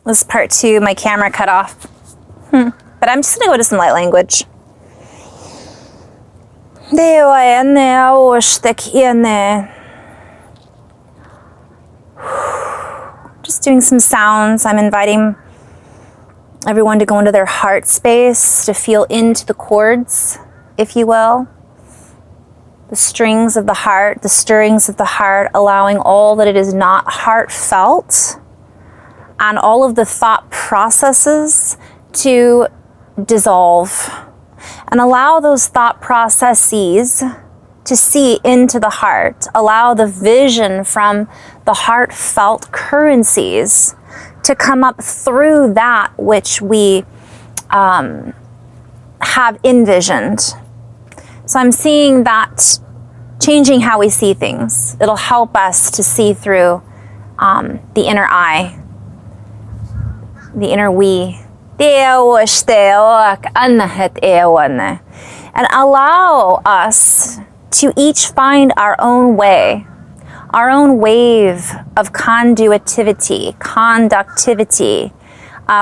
This is part 2, my camera cut off. But I'm just gonna go to some light language. Just doing some sounds. I'm inviting everyone to go into their heart space, to feel into the chords, if you will. The strings of the heart, the stirrings of the heart, allowing all that it is not heartfelt and all of the thought processes to dissolve. And allow those thought processes to see into the heart. Allow the vision from the heartfelt currencies to come up through that which we have envisioned. So I'm seeing that changing how we see things. It'll help us to see through the inner eye, the inner we. And allow us to each find our own way, our own wave of conduitivity, conductivity.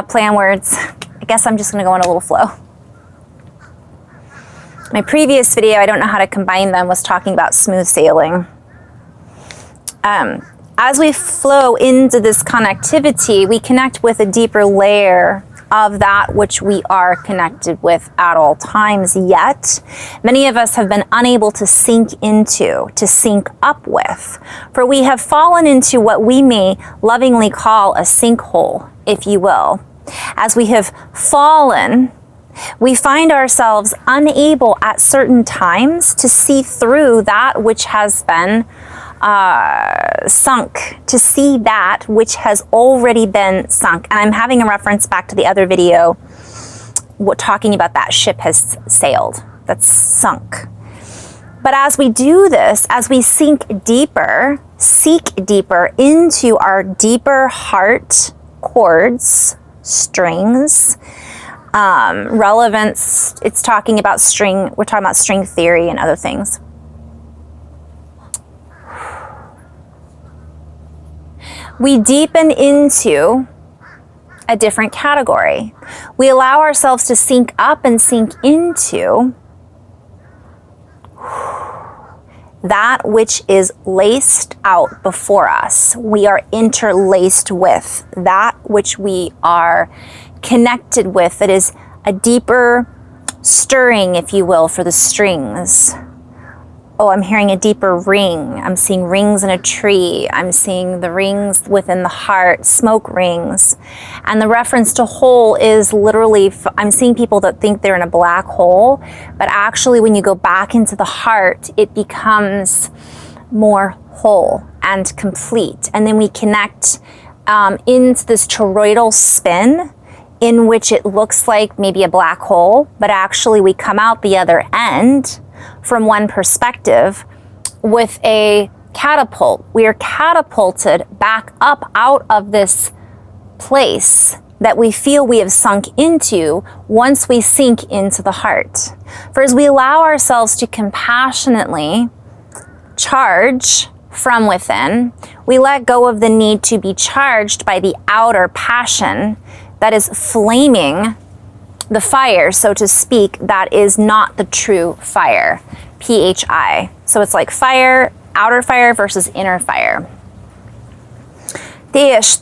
Play on words. I guess I'm just gonna go in a little flow. My previous video, I don't know how to combine them, was talking about smooth sailing. As we flow into this connectivity, we connect with a deeper layer of that which we are connected with at all times, yet many of us have been unable to sink into, to sync up with, for we have fallen into what we may lovingly call a sinkhole, if you will. As we have fallen, we find ourselves unable at certain times to see through that which has been sunk, to see that which has already been sunk. And I'm having a reference back to the other video, talking about that ship has sailed, that's sunk. But as we do this, as we sink deeper, seek deeper into our deeper heart chords, strings, relevance, it's talking about string, we're talking about string theory and other things. We deepen into a different category. We allow ourselves to sink up and sink into that which is laced out before us. We are interlaced with that which we are connected with, that is a deeper stirring, if you will, for the strings. Oh, I'm hearing a deeper ring. I'm seeing rings in a tree. I'm seeing the rings within the heart, smoke rings. And the reference to whole is literally, I'm seeing people that think they're in a black hole, but actually when you go back into the heart, it becomes more whole and complete. And then we connect into this toroidal spin, in which it looks like maybe a black hole, but actually we come out the other end from one perspective with a catapult. We are catapulted back up out of this place that we feel we have sunk into once we sink into the heart. For as we allow ourselves to compassionately charge from within, we let go of the need to be charged by the outer passion that is flaming the fire, so to speak, that is not the true fire, PHI. So it's like fire, outer fire versus inner fire. As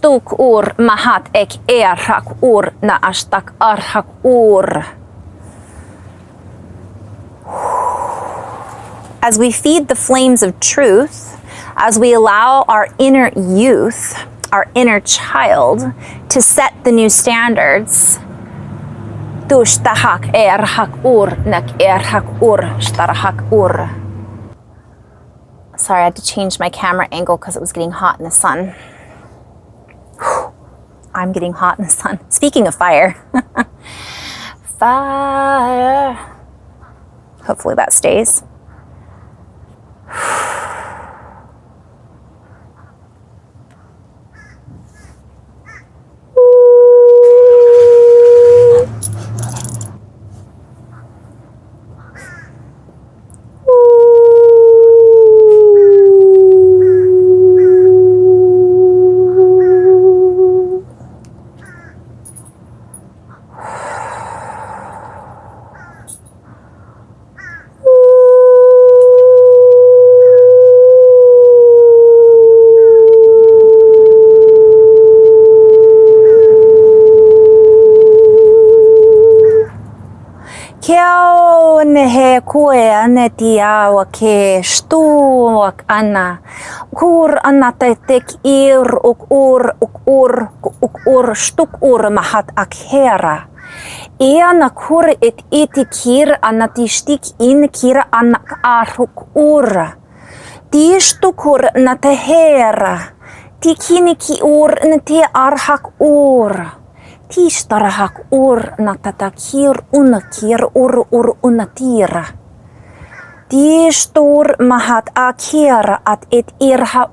we feed the flames of truth, as we allow our inner youth, our inner child, to set the new standards, sorry, I had to change my camera angle because it was getting hot in the sun. I'm getting hot in the sun. Speaking of fire. Fire. Hopefully that stays. Keo nehe kue anetia wa ke stuak ana. Kur anatetek ir uk stuk mahat akhera. Ea nakur it itikir anatistik in kira anak aruk Ti stukur natehera. Tikini ki nati arhak Ti starahak natatakir unakir unatira. Ti stur mahat akir at it irha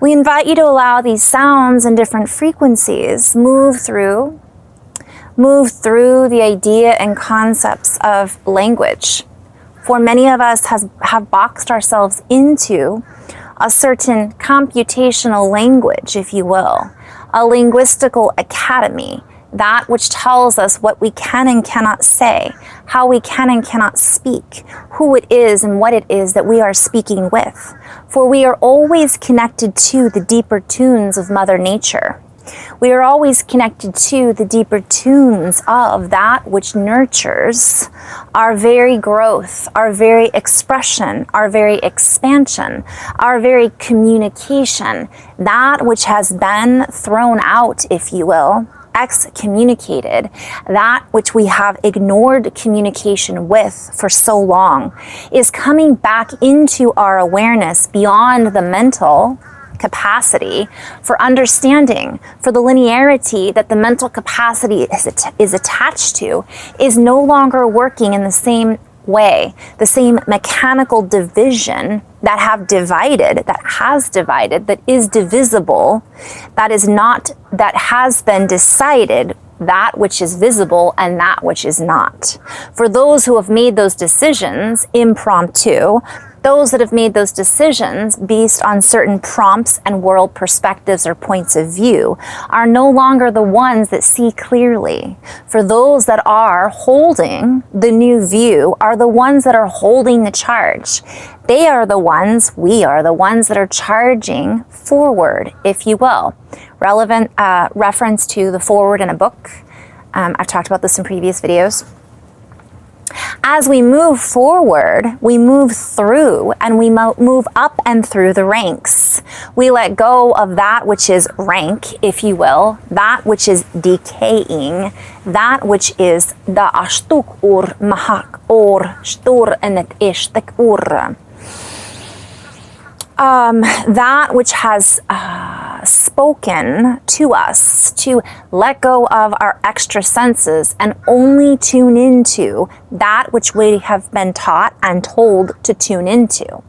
We invite you to allow these sounds and different frequencies move through the idea and concepts of language. For many of us have boxed ourselves into a certain computational language, if you will, a linguistical academy, that which tells us what we can and cannot say, how we can and cannot speak, who it is and what it is that we are speaking with. For we are always connected to the deeper tunes of Mother Nature. We are always connected to the deeper tunes of that which nurtures our very growth, our very expression, our very expansion, our very communication, that which has been thrown out, if you will, excommunicated, that which we have ignored communication with for so long, is coming back into our awareness beyond the mental capacity for understanding, for the linearity that the mental capacity is attached to, is no longer working in the same way, the same mechanical division that has divided, that is divisible, that has been decided, that which is visible and that which is not. For those who have made those decisions impromptu, those that have made those decisions based on certain prompts and world perspectives or points of view are no longer the ones that see clearly. For those that are holding the new view are the ones that are holding the charge. We are the ones that are charging forward, if you will. Relevant reference to the forward in a book. I've talked about this in previous videos. As we move forward, we move through and we move up and through the ranks. We let go of that which is rank, if you will, that which is decaying, that which is the ashtuk mahak stur enet ishtek that which has spoken to us to let go of our extra senses and only tune into that which we have been taught and told to tune into.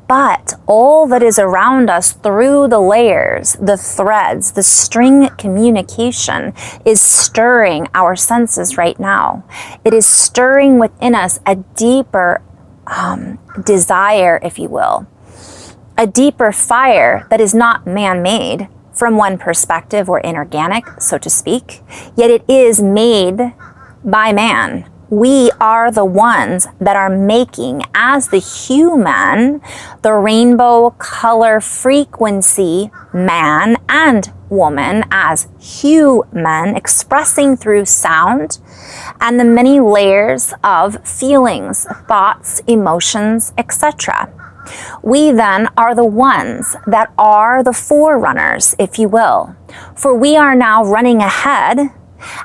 But all that is around us through the layers, the threads, the string communication is stirring our senses right now. It is stirring within us a deeper desire, if you will. A deeper fire that is not man-made from one perspective or inorganic, so to speak, yet it is made by man. We are the ones that are making, as the human, the rainbow color frequency man and woman as human, expressing through sound and the many layers of feelings, thoughts, emotions, etc. We then are the ones that are the forerunners, if you will. For we are now running ahead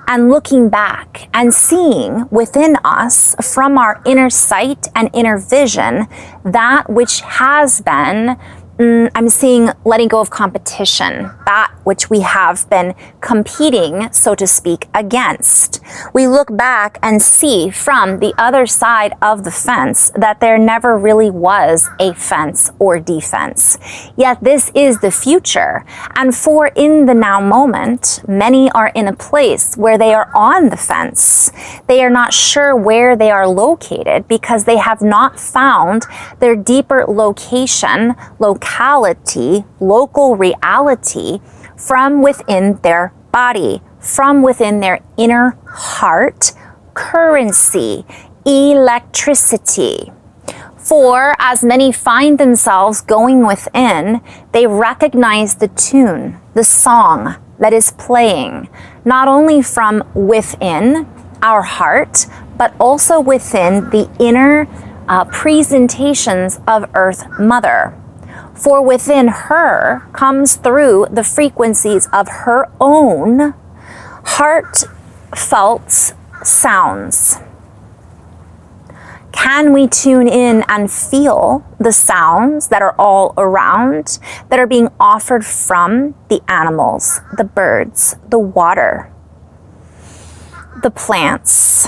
and looking back and seeing within us from our inner sight and inner vision that which has been, I'm seeing letting go of competition, that which we have been competing, so to speak, against. We look back and see from the other side of the fence that there never really was a fence or defense. Yet this is the future. And for in the now moment, many are in a place where they are on the fence. They are not sure where they are located because they have not found their deeper location, locality, local reality from within their body, from within their inner heart, currency, electricity. For as many find themselves going within, they recognize the tune, the song that is playing, not only from within, our heart, but also within the inner presentations of Earth Mother. For within her comes through the frequencies of her own heartfelt sounds. Can we tune in and feel the sounds that are all around, that are being offered from the animals, the birds, the water, the plants,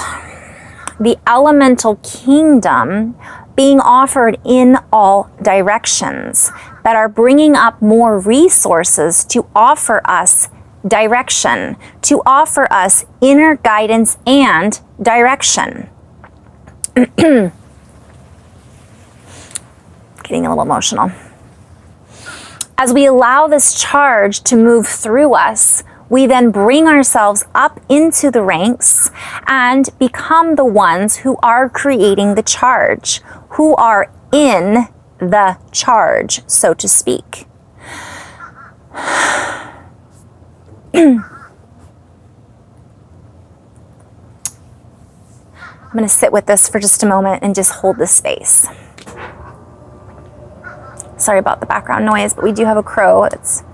the elemental kingdom being offered in all directions, that are bringing up more resources to offer us direction, to offer us inner guidance and direction. Getting a little emotional. As we allow this charge to move through us, we then bring ourselves up into the ranks and become the ones who are creating the charge, who are in the charge, so to speak. I'm going to sit with this for just a moment and just hold this space. Sorry about the background noise, but we do have a crow that's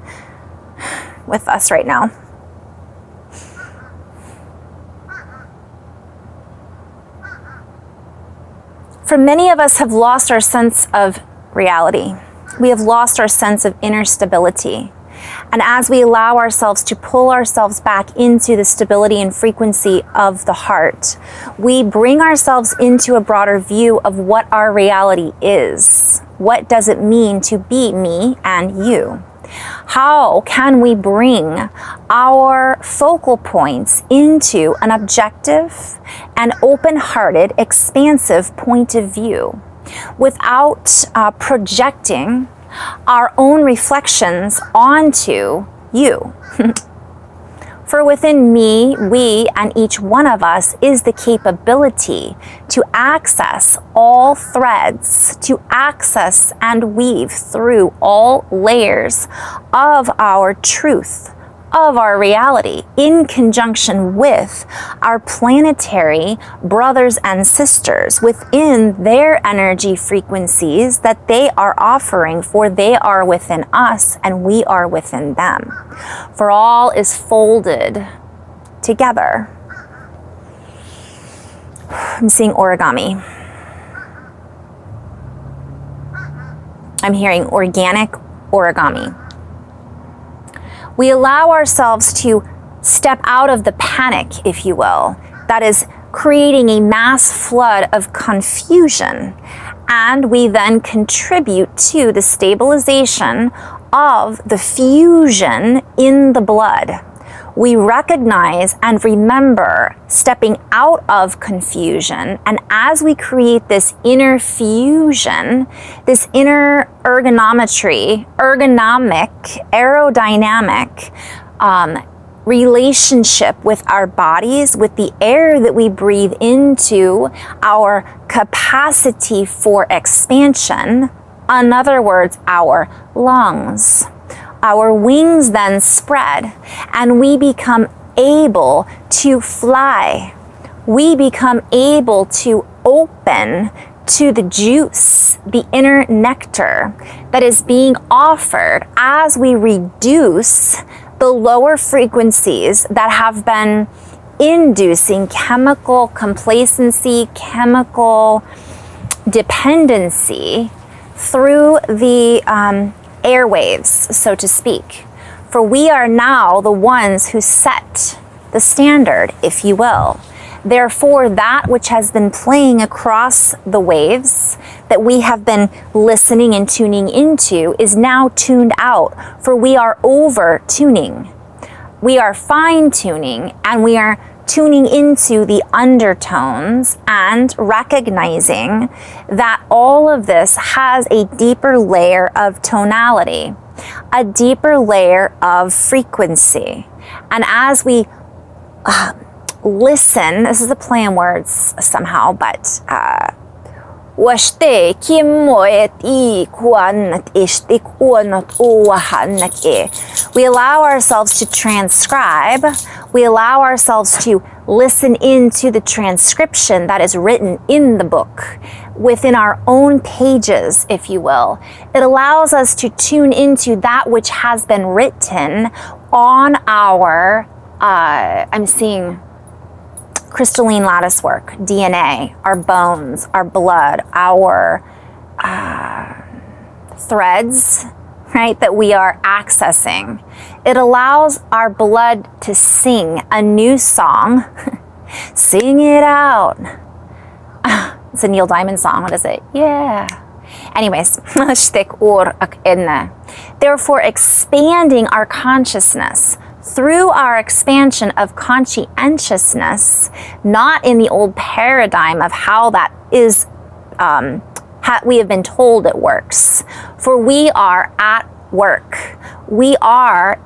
with us right now. For many of us have lost our sense of reality. We have lost our sense of inner stability. And as we allow ourselves to pull ourselves back into the stability and frequency of the heart, we bring ourselves into a broader view of what our reality is. What does it mean to be me and you? How can we bring our focal points into an objective and open-hearted, expansive point of view without projecting our own reflections onto you? For within me, we, and each one of us is the capability to access all threads, to access and weave through all layers of our truth, of our reality, in conjunction with our planetary brothers and sisters within their energy frequencies that they are offering, for they are within us and we are within them. For all is folded together. I'm seeing origami. I'm hearing organic origami. We allow ourselves to step out of the panic, if you will, that is creating a mass flood of confusion. And we then contribute to the stabilization of the fusion in the blood. We recognize and remember stepping out of confusion. And as we create this inner fusion, this inner aerodynamic relationship with our bodies, with the air that we breathe into, our capacity for expansion, in other words, our lungs. Our wings then spread and we become able to fly. We become able to open to the juice, the inner nectar that is being offered as we reduce the lower frequencies that have been inducing chemical complacency, chemical dependency through the airwaves, so to speak. For we are now the ones who set the standard, if you will. Therefore, that which has been playing across the waves that we have been listening and tuning into is now tuned out, for we are over tuning. We are fine tuning and we are tuning into the undertones and recognizing that all of this has a deeper layer of tonality, a deeper layer of frequency. And as we listen, this is a play on words somehow, but we allow ourselves to transcribe We allow ourselves to listen into the transcription that is written in the book, within our own pages, if you will. It allows us to tune into that which has been written on our, I'm seeing crystalline lattice work, DNA, our bones, our blood, our threads, right, that we are accessing. It allows our blood to sing a new song. Sing it out. It's a Neil Diamond song. What is it? Yeah. Anyways, therefore expanding our consciousness through our expansion of conscientiousness, not in the old paradigm of how that is, we have been told it works. For we are at work. We are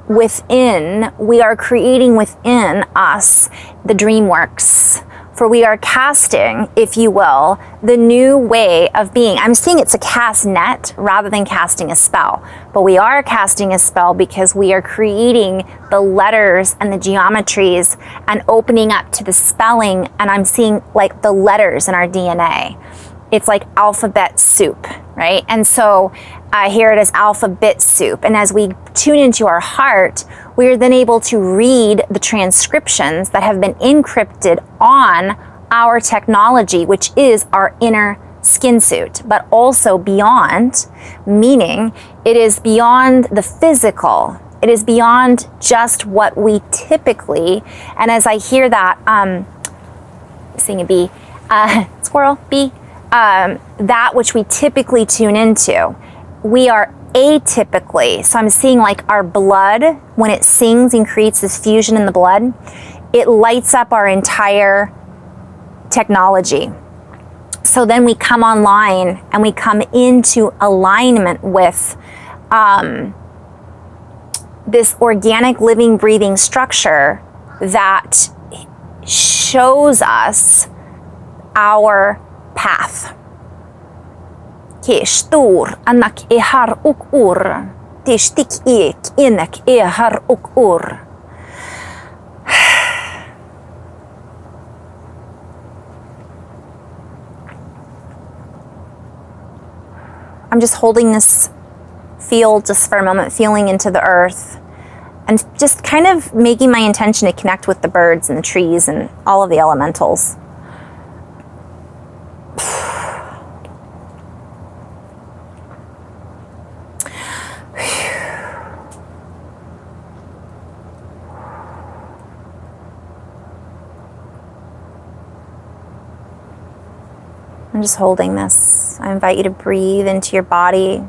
within, we are creating within us the dream works. For we are casting, if you will, the new way of being. I'm seeing it's a cast net rather than casting a spell. But we are casting a spell because we are creating the letters and the geometries and opening up to the spelling. And I'm seeing like the letters in our DNA. It's like alphabet soup, right? And so here it is alphabet soup. And as we tune into our heart, we are then able to read the transcriptions that have been encrypted on our technology, which is our inner skin suit, but also beyond, meaning it is beyond the physical. It is beyond just what we typically, and as I hear that, seeing a bee, squirrel, bee, that which we typically tune into, we are atypically. So I'm seeing like our blood, when it sings and creates this fusion in the blood, it lights up our entire technology. So then we come online and we come into alignment with this organic living, breathing structure that shows us our path. Ke stor anak e har och ur. Det stick ek inek e har och ur. I'm just holding this field just for a moment, feeling into the earth, and just kind of making my intention to connect with the birds and the trees and all of the elementals. I'm just holding this. I invite you to breathe into your body.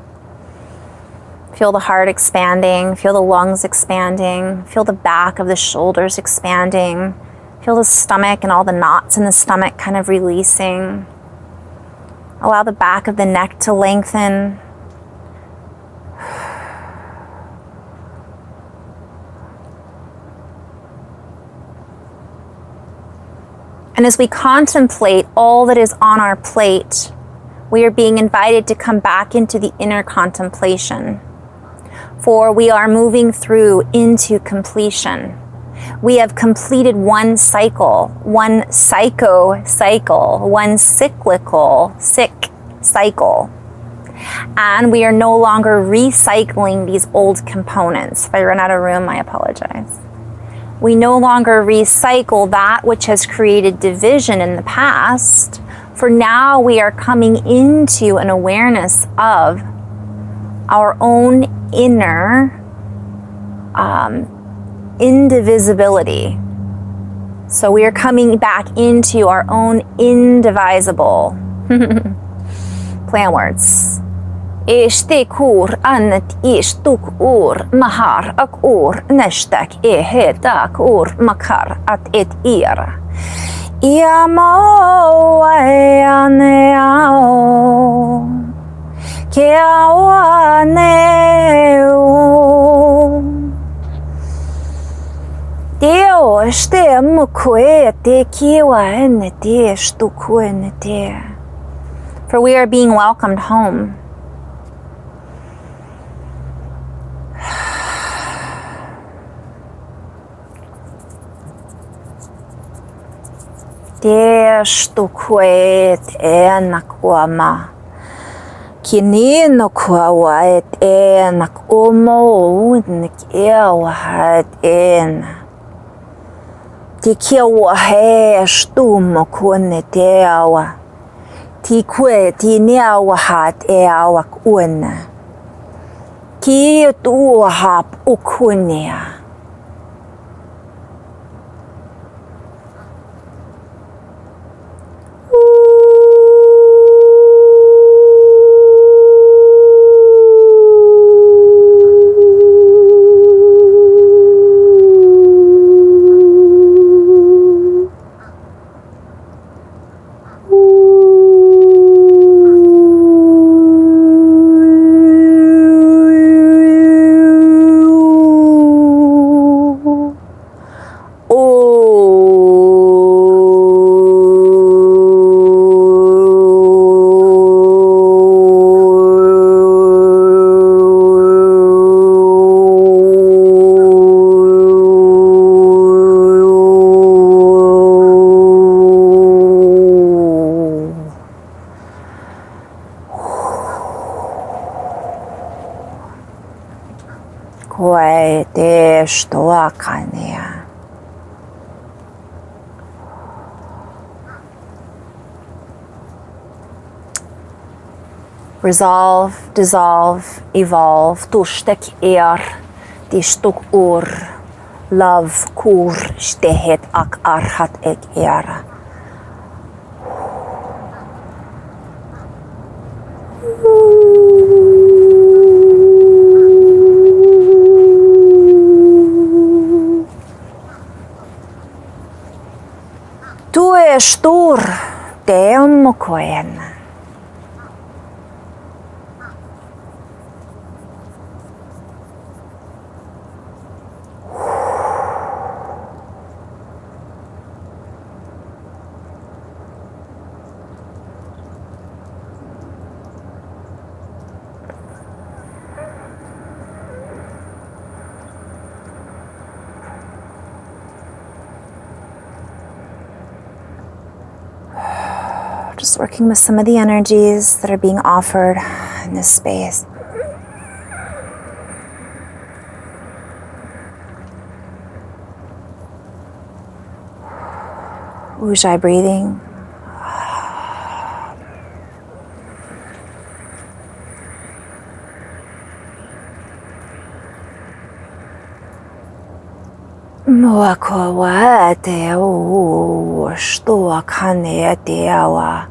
Feel the heart expanding, feel the lungs expanding, feel the back of the shoulders expanding, feel the stomach and all the knots in the stomach kind of releasing. Allow the back of the neck to lengthen. And as we contemplate all that is on our plate, we are being invited to come back into the inner contemplation. For we are moving through into completion. We have completed one cycle, one cycle, one cyclical cycle. And we are no longer recycling these old components. If I run out of room, I apologize. We no longer recycle that which has created division in the past, for now we are coming into an awareness of our own inner indivisibility. So we are coming back into our own indivisible. Play on words. Ishtikur anet ishtuk ur mahar ak ur neshtak ehetak ur makar at et ir. Iamo aneao keawaneo Deo este mukwe te kiwa enete shtukwenete. For we are being welcomed home. shtukwet enakwama. Kinino kwawat enak omo nikewat en. Tikiwahe shtumo kunetewa. Tikwe tineawahat eawak una. Ki tuahap ukunia. Resolve, dissolve, evolve, tushtek tishtuk love kur shtehet ak arhat ek Tu estur temokoen. Just working with some of the energies that are being offered in this space. Ujjayi breathing. Mwakawate o shto kane dewa.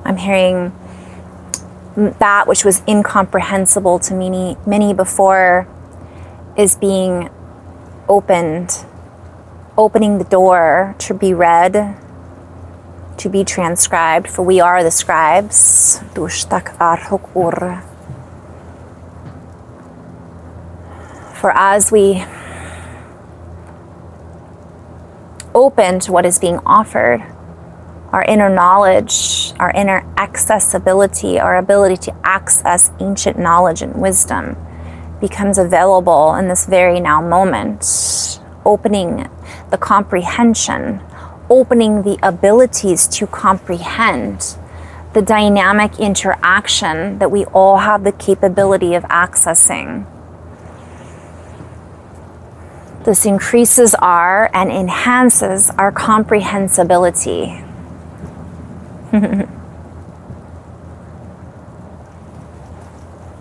I'm hearing that which was incomprehensible to many before is being opened, opening the door to be read, to be transcribed, for we are the scribes. For as we open to what is being offered, our inner knowledge, our inner accessibility, our ability to access ancient knowledge and wisdom becomes available in this very now moment, opening the comprehension, opening the abilities to comprehend the dynamic interaction that we all have the capability of accessing. This increases our and enhances our comprehensibility.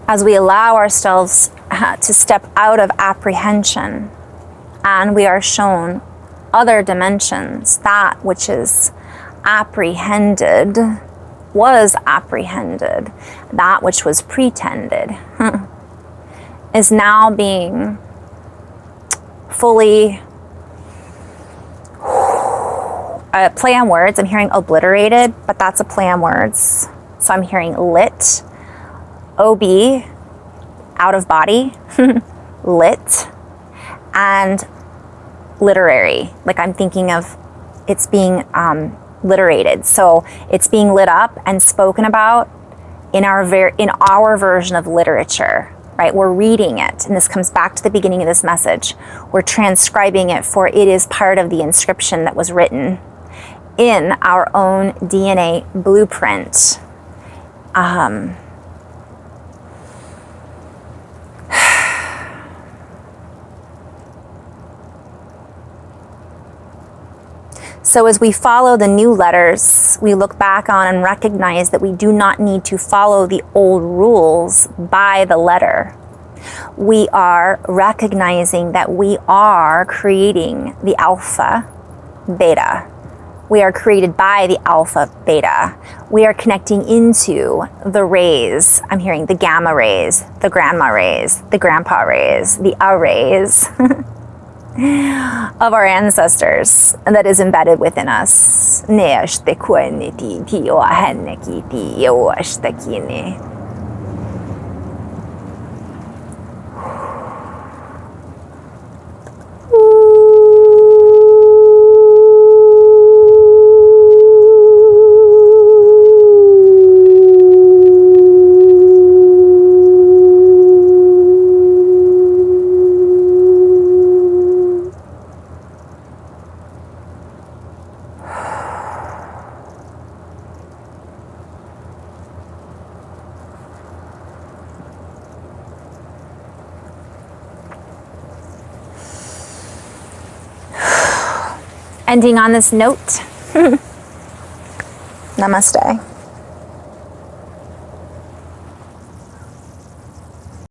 As we allow ourselves to step out of apprehension and we are shown other dimensions, that which is apprehended was apprehended, that which was pretended is now being fully play on words. I'm hearing obliterated, but that's a play on words. So I'm hearing lit. OB, out of body, lit, and literary. Like I'm thinking of it's being literated. So it's being lit up and spoken about in our version of literature, right? We're reading it, and this comes back to the beginning of this message. We're transcribing it, for it is part of the inscription that was written in our own DNA blueprint. So as we follow the new letters, we look back on and recognize that we do not need to follow the old rules by the letter. We are recognizing that we are creating the alpha, beta. We are created by the alpha, beta. We are connecting into the rays. I'm hearing the gamma rays, the grandma rays, the grandpa rays, the rays. Of our ancestors, and that is embedded within us. Ending on this note, namaste.